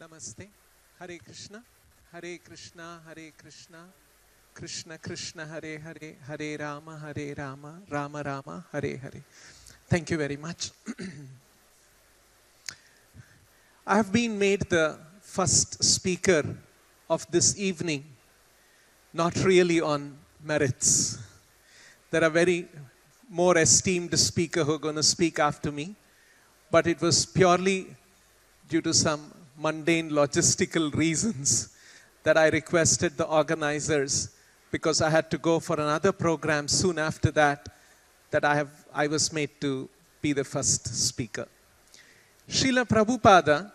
Namaste. Hare Krishna, Hare Krishna, Hare Krishna, Krishna Krishna, Hare Hare, Hare Rama, Hare Rama, Rama Rama, Hare Hare. Thank you very much. I have been made the first speaker of this evening, not really on merits. There are very more esteemed speakers who are going to speak after me, but it was purely due to some mundane logistical reasons that I requested the organizers, because I had to go for another program soon after that I was made to be the first speaker. Srila Prabhupada,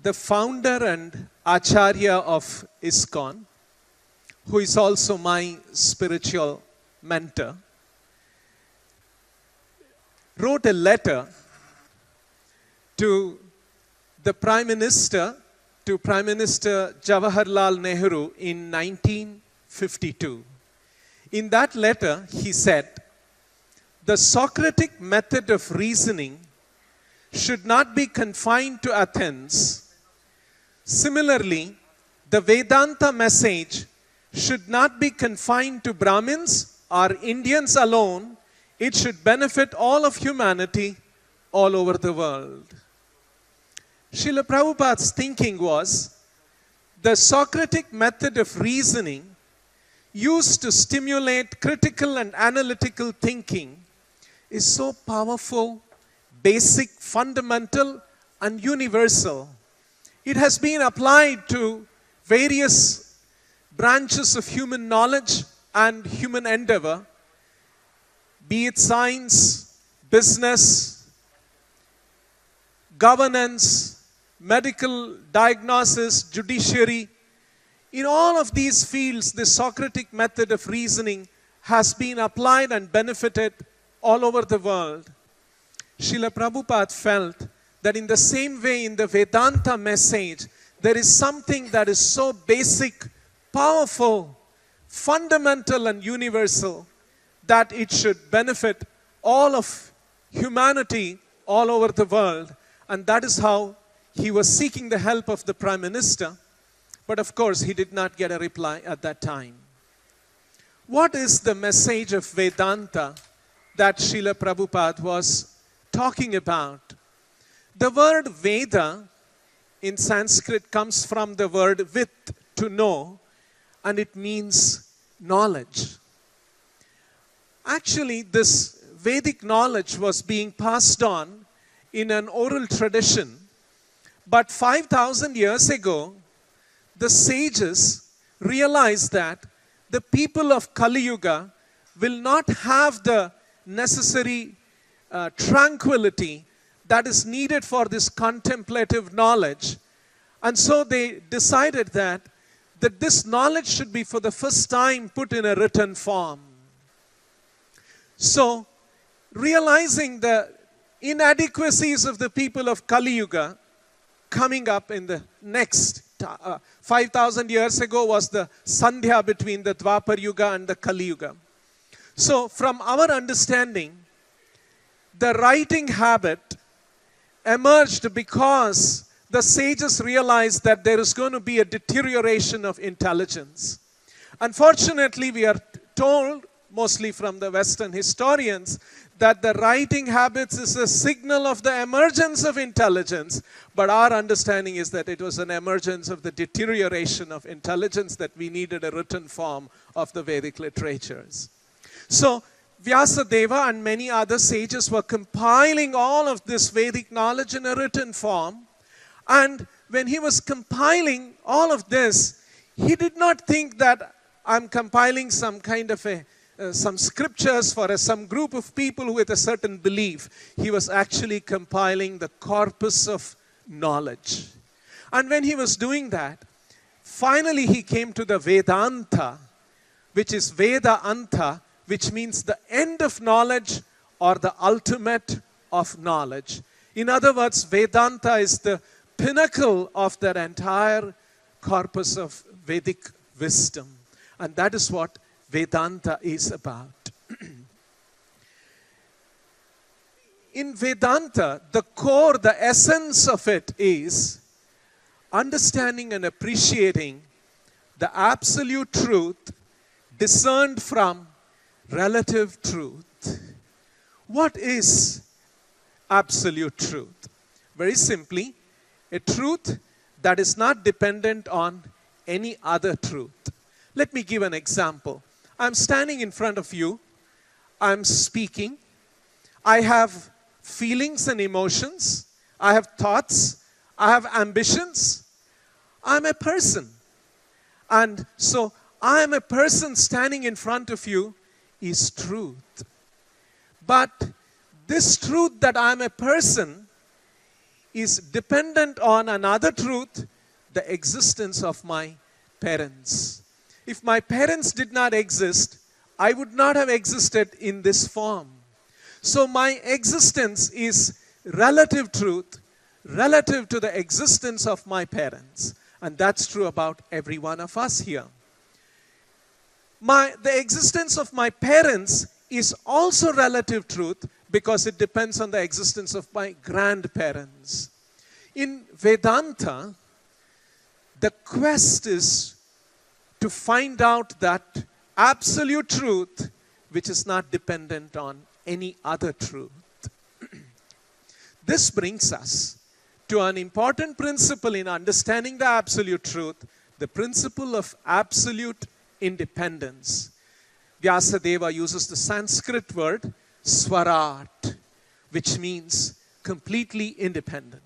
the founder and Acharya of ISKCON, who is also my spiritual mentor, wrote a letter to the Prime Minister Jawaharlal Nehru in 1952. In that letter, he said, "The Socratic method of reasoning should not be confined to Athens. Similarly, the Vedanta message should not be confined to Brahmins or Indians alone. It should benefit all of humanity all over the world." Srila Prabhupada's thinking was, the Socratic method of reasoning used to stimulate critical and analytical thinking is so powerful, basic, fundamental, and universal. It has been applied to various branches of human knowledge and human endeavor, be it science, business, governance, medical diagnosis, judiciary. In all of these fields, the Socratic method of reasoning has been applied and benefited all over the world. Srila Prabhupada felt that in the same way in the Vedanta message, there is something that is so basic, powerful, fundamental and universal that it should benefit all of humanity all over the world. And that is how he was seeking the help of the Prime Minister. But of course, he did not get a reply at that time. What is the message of Vedanta that Srila Prabhupada was talking about? The word Veda in Sanskrit comes from the word vid, to know, and it means knowledge. Actually, this Vedic knowledge was being passed on in an oral tradition. But 5,000 years ago, the sages realized that the people of Kali Yuga will not have the necessary tranquility that is needed for this contemplative knowledge. And so they decided that this knowledge should be for the first time put in a written form. So, realizing the inadequacies of the people of Kali Yuga, coming up in the next 5,000 years ago was the Sandhya between the Dwapar Yuga and the Kali Yuga. So from our understanding, the writing habit emerged because the sages realized that there is going to be a deterioration of intelligence. Unfortunately, we are told, mostly from the Western historians, that the writing habits is a signal of the emergence of intelligence. But our understanding is that it was an emergence of the deterioration of intelligence, that we needed a written form of the Vedic literatures. So Vyasadeva and many other sages were compiling all of this Vedic knowledge in a written form. And when he was compiling all of this, he did not think that I'm compiling some kind of some scriptures for some group of people with a certain belief. He was actually compiling the corpus of knowledge. And when he was doing that, finally he came to the Vedanta, which is Veda Anta, which means the end of knowledge or the ultimate of knowledge. In other words, Vedanta is the pinnacle of that entire corpus of Vedic wisdom. And that is what Vedanta is about. In Vedanta, the core, the essence of it is understanding and appreciating the absolute truth discerned from relative truth. What is absolute truth? Very simply, a truth that is not dependent on any other truth. Let me give an example. I'm standing in front of you. I'm speaking. I have feelings and emotions. I have thoughts. I have ambitions. I'm a person. And so I am a person standing in front of you is truth. But this truth that I am a person is dependent on another truth, the existence of my parents. If my parents did not exist, I would not have existed in this form. So my existence is relative truth, relative to the existence of my parents. And that's true about every one of us here. The existence of my parents is also relative truth because it depends on the existence of my grandparents. In Vedanta, the quest is to find out that absolute truth which is not dependent on any other truth. This brings us to an important principle in understanding the absolute truth, the principle of absolute independence. Vyasadeva uses the Sanskrit word swarat, which means completely independent.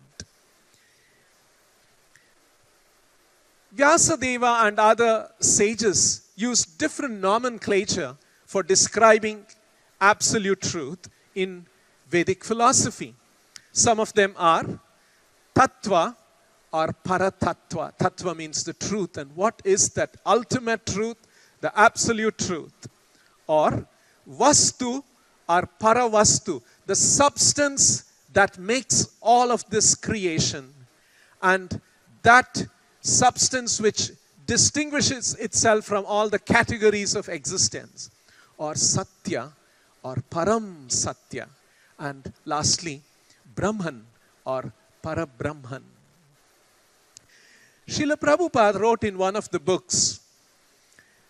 Vyasadeva and other sages use different nomenclature for describing absolute truth in Vedic philosophy. Some of them are tattva or paratattva. Tattva means the truth. And what is that ultimate truth? The absolute truth. Or vastu or paravastu, the substance that makes all of this creation. And that substance which distinguishes itself from all the categories of existence. Or satya or param satya. And lastly, Brahman or Parabrahman. Srila Prabhupada wrote in one of the books,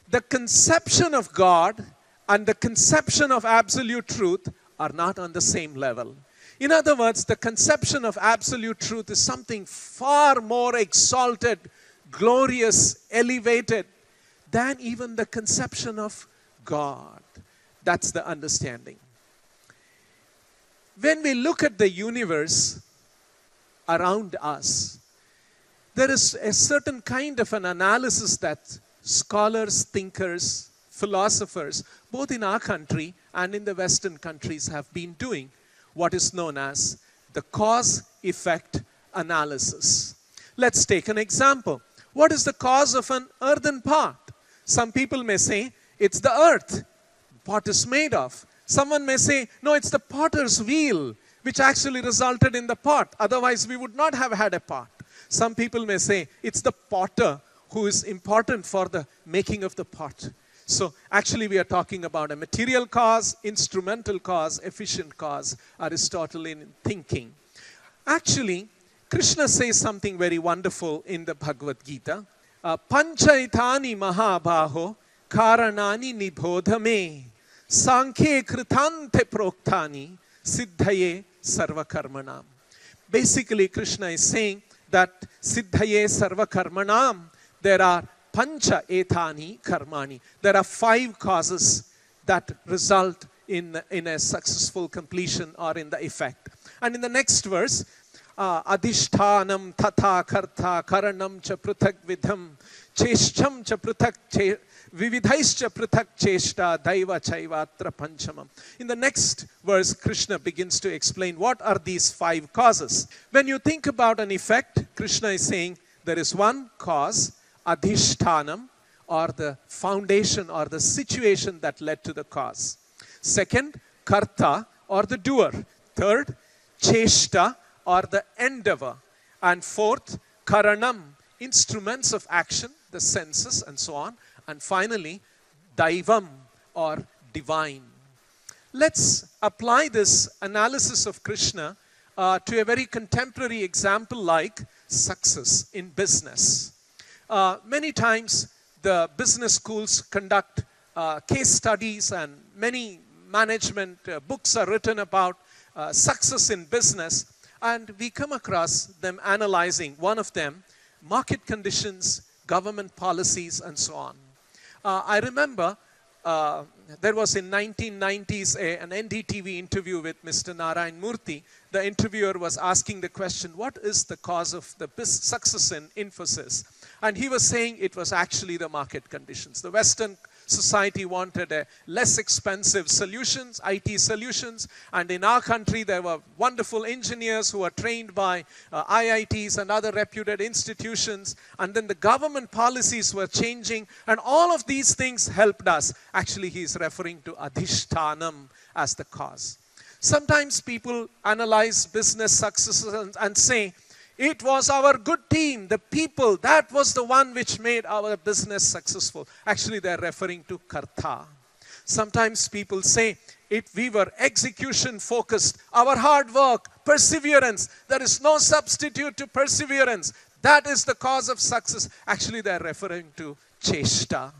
the conception of God and the conception of absolute truth are not on the same level. In other words, the conception of absolute truth is something far more exalted, glorious, elevated than even the conception of God. That's the understanding. When we look at the universe around us, there is a certain kind of an analysis that scholars, thinkers, philosophers, both in our country and in the Western countries have been doing, what is known as the cause-effect analysis. Let's take an example. What is the cause of an earthen pot? Some people may say, it's the earth pot is made of. Someone may say, no, it's the potter's wheel, which actually resulted in the pot. Otherwise, we would not have had a pot. Some people may say, it's the potter who is important for the making of the pot. So actually, we are talking about a material cause, instrumental cause, efficient cause, Aristotelian thinking. Actually, Krishna says something very wonderful in the Bhagavad Gita. Panchaitani mahabaho karanani nibodhame sankhe kritante proktani siddhaye sarvakarmanam. Basically, Krishna is saying that siddhaye sarvakarmanam, there are pancha etani karmani. There are 5 causes that result in a successful completion or in the effect. And in the next verse, adhishthanam tatha kartha karanam cha pruthak vidham cheshcham cha pruthak vividhaischa pruthak cheshta daiva chaivatra panchamam. In the next verse, Krishna begins to explain what are these 5 causes. When you think about an effect, Krishna is saying there is one cause, adhishthanam, or the foundation or the situation that led to the cause. Second, karta, or the doer. Third, cheshta, or the endeavor. And fourth, karanam, instruments of action, the senses and so on. And finally, daivam, or divine. Let's apply this analysis of Krishna to a very contemporary example like success in business. Many times the business schools conduct case studies, and many management books are written about success in business, and we come across them analyzing, one of them, market conditions, government policies, and so on. I remember there was in 1990s an NDTV interview with Mr. Narayan Murthy. The interviewer was asking the question, what is the cause of the success in Infosys? And he was saying it was actually the market conditions. The Western society wanted a less expensive solutions, IT solutions, and in our country there were wonderful engineers who were trained by IITs and other reputed institutions, and then the government policies were changing, and all of these things helped us. Actually, he is referring to adhishtanam as the cause. Sometimes people analyze business successes and say, it was our good team, the people, that was the one which made our business successful. Actually, they're referring to karta. Sometimes people say, we were execution focused, our hard work, perseverance, there is no substitute to perseverance. That is the cause of success. Actually, they're referring to cheshta.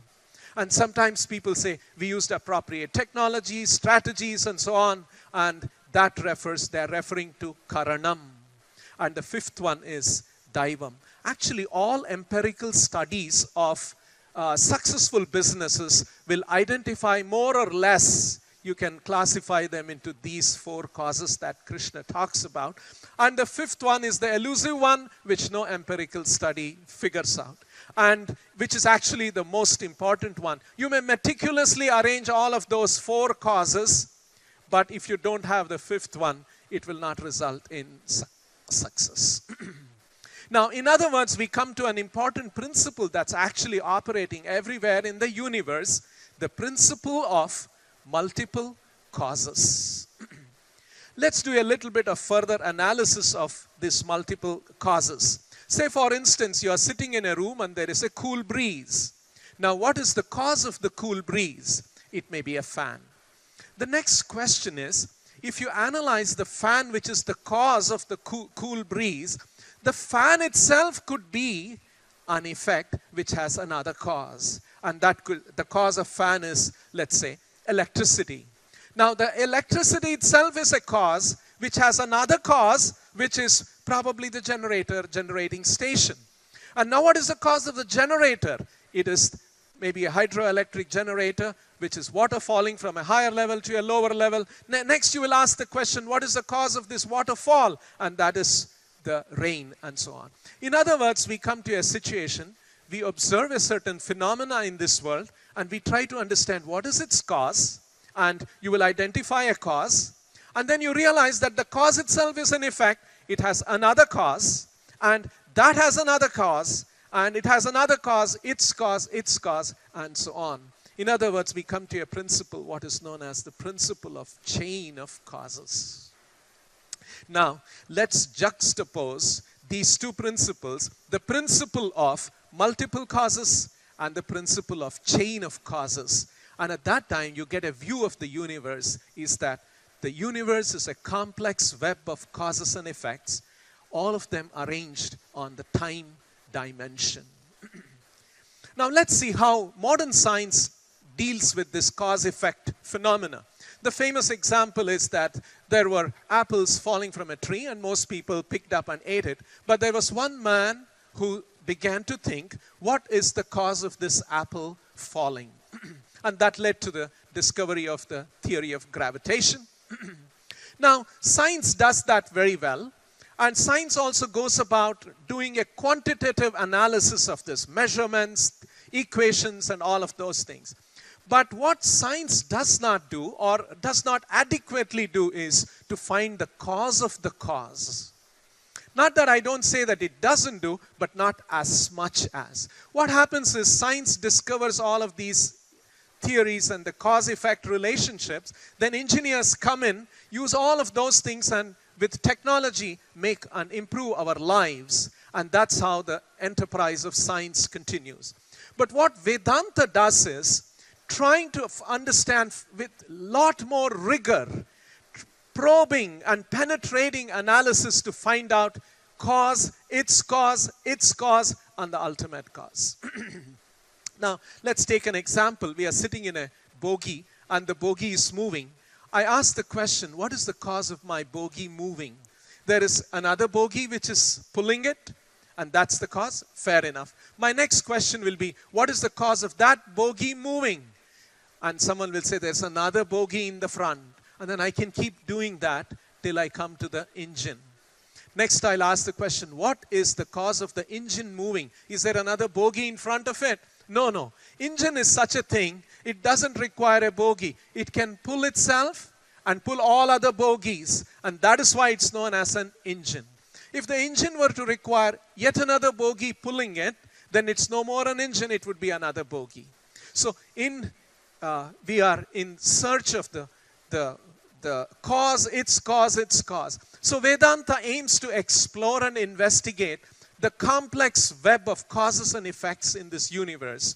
And sometimes people say, we used appropriate technologies, strategies, and so on, and they're referring to karanam. And the fifth one is daivam. Actually, all empirical studies of successful businesses will identify more or less, you can classify them into these four causes that Krishna talks about. And the fifth one is the elusive one, which no empirical study figures out, and which is actually the most important one. You may meticulously arrange all of those four causes, but if you don't have the fifth one, it will not result in success. Now, in other words, we come to an important principle that's actually operating everywhere in the universe, the principle of multiple causes. Let's do a little bit of further analysis of these multiple causes. Say, for instance, you are sitting in a room and there is a cool breeze. Now, what is the cause of the cool breeze? It may be a fan. The next question is, if you analyze the fan, which is the cause of the cool breeze, the fan itself could be an effect which has another cause. And the cause of fan is, let's say, electricity. Now, the electricity itself is a cause which has another cause, which is probably the generating station. And now what is the cause of the generator? It is maybe a hydroelectric generator, which is water falling from a higher level to a lower level. Next, you will ask the question, what is the cause of this waterfall? And that is the rain, and so on. In other words, we come to a situation, we observe a certain phenomena in this world, and we try to understand what is its cause, and you will identify a cause, and then you realize that the cause itself is an effect, it has another cause, and that has another cause, and it has another cause, its cause, and so on. In other words, we come to a principle, what is known as the principle of chain of causes. Now, let's juxtapose these two principles, the principle of multiple causes and the principle of chain of causes. And at that time, you get a view of the universe, is that the universe is a complex web of causes and effects, all of them arranged on the time dimension. Now, let's see how modern science deals with this cause-effect phenomena. The famous example is that there were apples falling from a tree and most people picked up and ate it. But there was one man who began to think, what is the cause of this apple falling? And that led to the discovery of the theory of gravitation. Now, science does that very well. And science also goes about doing a quantitative analysis of this, measurements, equations, and all of those things. But what science does not do, or does not adequately do, is to find the cause of the cause. Not that I don't say that it doesn't do, but not as much as. What happens is science discovers all of these theories and the cause-effect relationships. Then engineers come in, use all of those things, and with technology make and improve our lives. And that's how the enterprise of science continues. But what Vedanta does is trying to understand with a lot more rigor, probing and penetrating analysis to find out cause, its cause, and the ultimate cause. Now, let's take an example. We are sitting in a bogie and the bogie is moving. I ask the question, what is the cause of my bogie moving? There is another bogie which is pulling it, and that's the cause. Fair enough. My next question will be, what is the cause of that bogie moving? And someone will say, there's another bogie in the front. And then I can keep doing that till I come to the engine. Next, I'll ask the question, what is the cause of the engine moving? Is there another bogie in front of it? No. Engine is such a thing, it doesn't require a bogie. It can pull itself and pull all other bogies. And that is why it's known as an engine. If the engine were to require yet another bogie pulling it, then it's no more an engine, it would be another bogie. So we are in search of the cause, its cause. So Vedanta aims to explore and investigate the complex web of causes and effects in this universe.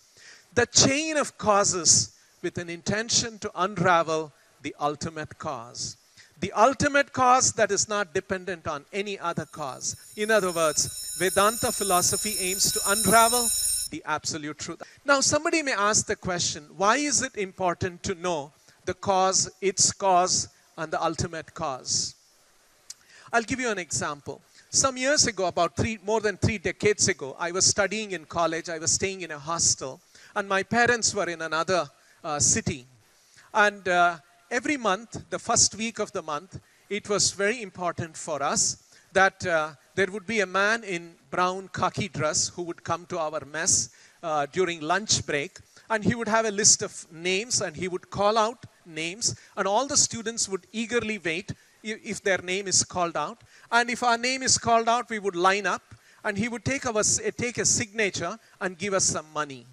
The chain of causes with an intention to unravel the ultimate cause. The ultimate cause that is not dependent on any other cause. In other words, Vedanta philosophy aims to unravel the absolute truth. Now somebody may ask the question, why is it important to know the cause, its cause, and the ultimate cause? I'll give you an example. Some years ago, more than 3 decades ago, I was studying in college. I was staying in a hostel, and my parents were in another city. And every month, the first week of the month, it was very important for us that there would be a man in brown khaki dress who would come to our mess during lunch break, and he would have a list of names, and he would call out names, and all the students would eagerly wait if their name is called out. And if our name is called out, we would line up, and he would take a signature and give us some money.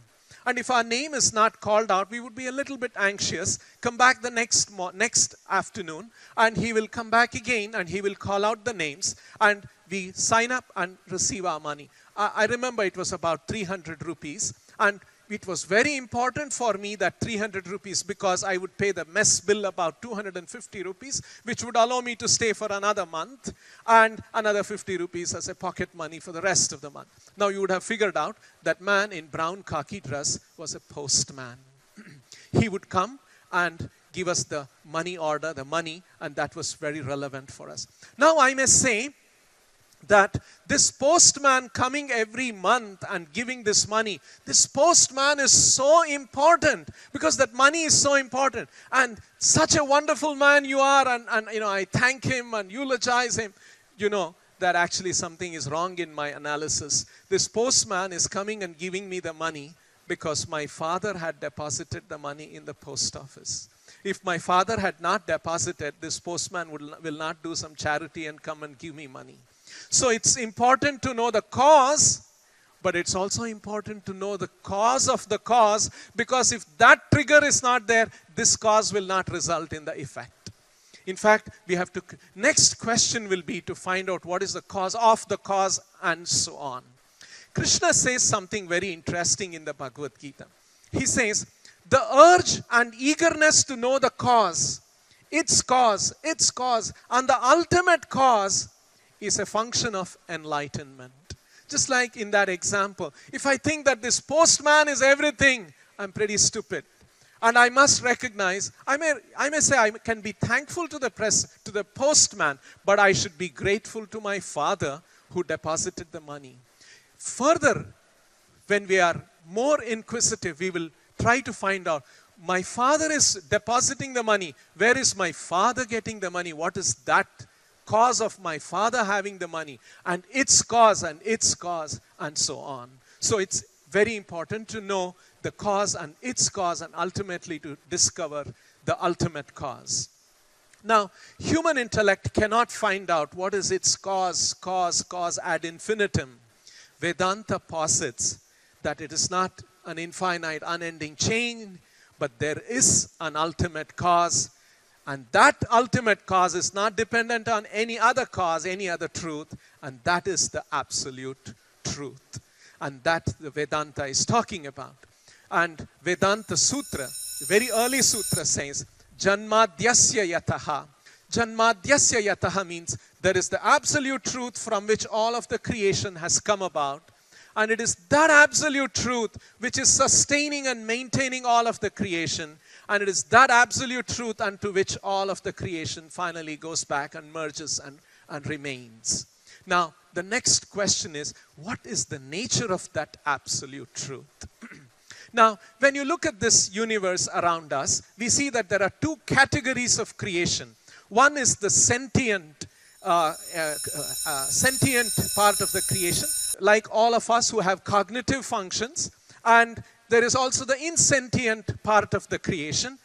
And if our name is not called out, we would be a little bit anxious, come back the next afternoon, and he will come back again, and he will call out the names, and we sign up and receive our money. I remember it was about 300 rupees, and it was very important for me, that 300 rupees, because I would pay the mess bill about 250 rupees, which would allow me to stay for another month, and another 50 rupees as a pocket money for the rest of the month. Now you would have figured out that man in brown khaki dress was a postman. He would come and give us the money order, the money, and that was very relevant for us. Now I may say that this postman coming every month and giving this money, this postman is so important, because that money is so important. And such a wonderful man you are, and I thank him and eulogize him. You know that actually something is wrong in my analysis. This postman is coming and giving me the money because my father had deposited the money in the post office. If my father had not deposited, this postman will not do some charity and come and give me money. So it's important to know the cause, but it's also important to know the cause of the cause, because if that trigger is not there, this cause will not result in the effect. In fact, next question will be to find out what is the cause of the cause, and so on. Krishna says something very interesting in the Bhagavad Gita. He says, the urge and eagerness to know the cause, its cause, and the ultimate cause is a function of enlightenment. Just like in that example, if I think that this postman is everything, I'm pretty stupid. And I must recognize, I may say I can be thankful to the postman, but I should be grateful to my father who deposited the money. Further, when we are more inquisitive, we will try to find out, my father is depositing the money. Where is my father getting the money? What is that cause of my father having the money? And its cause, and so on. So it's very important to know the cause and its cause, and ultimately to discover the ultimate cause. Now, human intellect cannot find out what is its cause ad infinitum. Vedanta posits that it is not an infinite, unending chain, but there is an ultimate cause, and that ultimate cause is not dependent on any other cause, any other truth, and that is the absolute truth. And that the Vedanta is talking about. And Vedanta Sutra, the very early sutra says, Janmadyasya yataha Janmadyasya yataha means there is the absolute truth from which all of the creation has come about. And it is that absolute truth which is sustaining and maintaining all of the creation. And it is that absolute truth unto which all of the creation finally goes back and merges and remains. Now, the next question is, what is the nature of that absolute truth? Now, when you look at this universe around us, we see that there are two categories of creation. One is the sentient part of the creation, like all of us who have cognitive functions. And there is also the insentient part of the creation,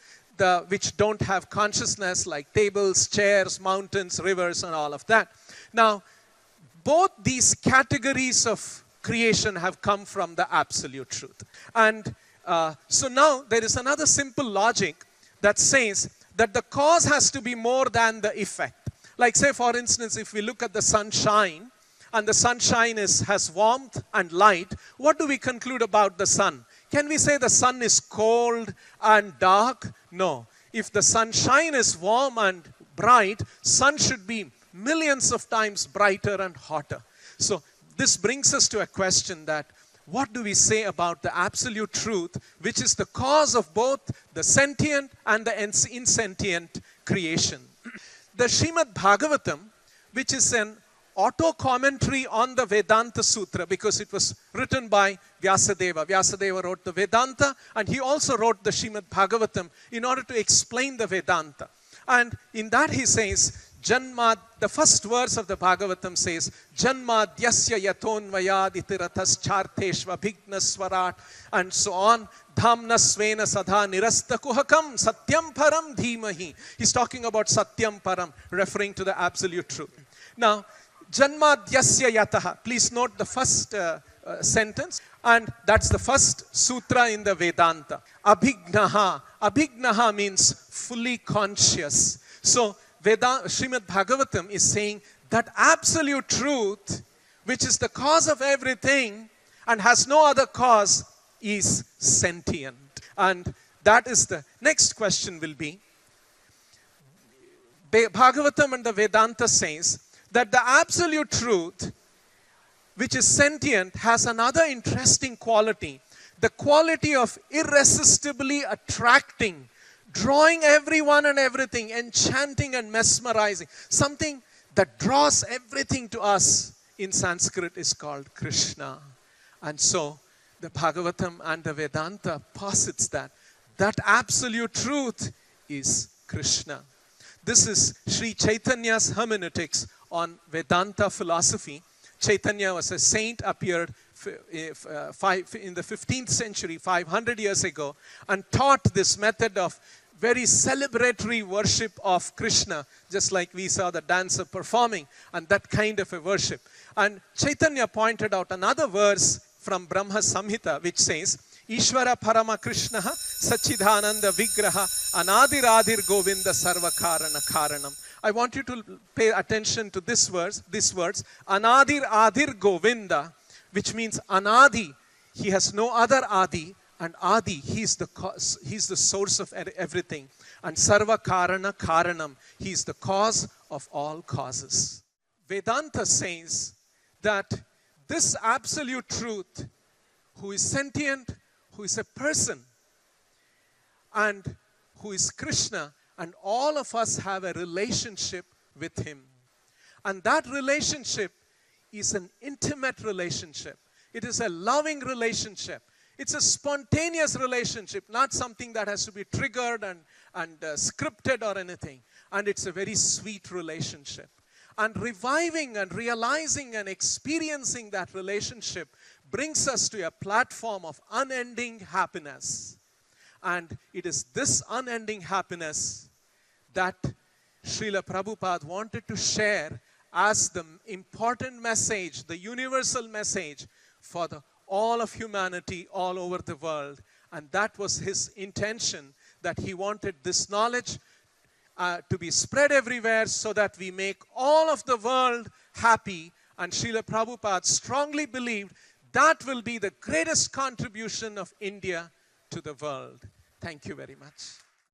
which don't have consciousness, like tables, chairs, mountains, rivers, and all of that. Now, both these categories of creation have come from the absolute truth. And so now there is another simple logic that says that the cause has to be more than the effect. Like, say, for instance, if we look at the sunshine, and the sunshine has warmth and light, what do we conclude about the sun? Can we say the sun is cold and dark? No. If the sunshine is warm and bright, sun should be millions of times brighter and hotter. So this brings us to a question that, what do we say about the absolute truth, which is the cause of both the sentient and the insentient creation? The Srimad Bhagavatam, which is an auto-commentary on the Vedanta Sutra, because it was written by Vyasadeva. Vyasadeva wrote the Vedanta, and he also wrote the Srimad Bhagavatam in order to explain the Vedanta. And in that he says, the first verse of the Bhagavatam says, Janmadyasya yatonvayaditiratas charteshva bhignaswarat, and so on. Dhamnasvena sadha nirasta kuhakam satyam param dhimahi. He's talking about satyam param, referring to the absolute truth. Now, Janmadyasya yataha. Please note the first sentence, and that's the first sutra in the Vedanta. Abhignaha. Abhignaha means fully conscious. So, Srimad Bhagavatam is saying that absolute truth, which is the cause of everything and has no other cause, is sentient. And that is the next question will be, Bhagavatam and the Vedanta says that the absolute truth, which is sentient, has another interesting quality. The quality of irresistibly attracting, drawing everyone and everything, enchanting and mesmerizing. Something that draws everything to us in Sanskrit is called Krishna. And so the Bhagavatam and the Vedanta posits that absolute truth is Krishna. This is Sri Chaitanya's hermeneutics on Vedanta philosophy. Chaitanya was a saint, appeared in the 15th century, 500 years ago, and taught this method of very celebratory worship of Krishna, just like we saw the dancer performing, and that kind of a worship. And Chaitanya pointed out another verse from Brahma Samhita, which says, Ishvara Parama Krishna Sachidananda Vigraha Anadiradir Govinda Sarva Karana Karanam. I want you to pay attention to this verse, Anadir Adir Govinda, which means Anadi, he has no other Adi, and Adi, he's the source of everything. And Sarva Karana Karanam, he's the cause of all causes. Vedanta says that this absolute truth, who is sentient, who is a person, and who is Krishna, and all of us have a relationship with him. And that relationship is an intimate relationship. It is a loving relationship. It's a spontaneous relationship, not something that has to be triggered and scripted or anything. And it's a very sweet relationship. And reviving and realizing and experiencing that relationship brings us to a platform of unending happiness. And it is this unending happiness that Srila Prabhupada wanted to share as the important message, the universal message for all of humanity all over the world. And that was his intention, that he wanted this knowledge to be spread everywhere so that we make all of the world happy. And Srila Prabhupada strongly believed that will be the greatest contribution of India to the world. Thank you very much.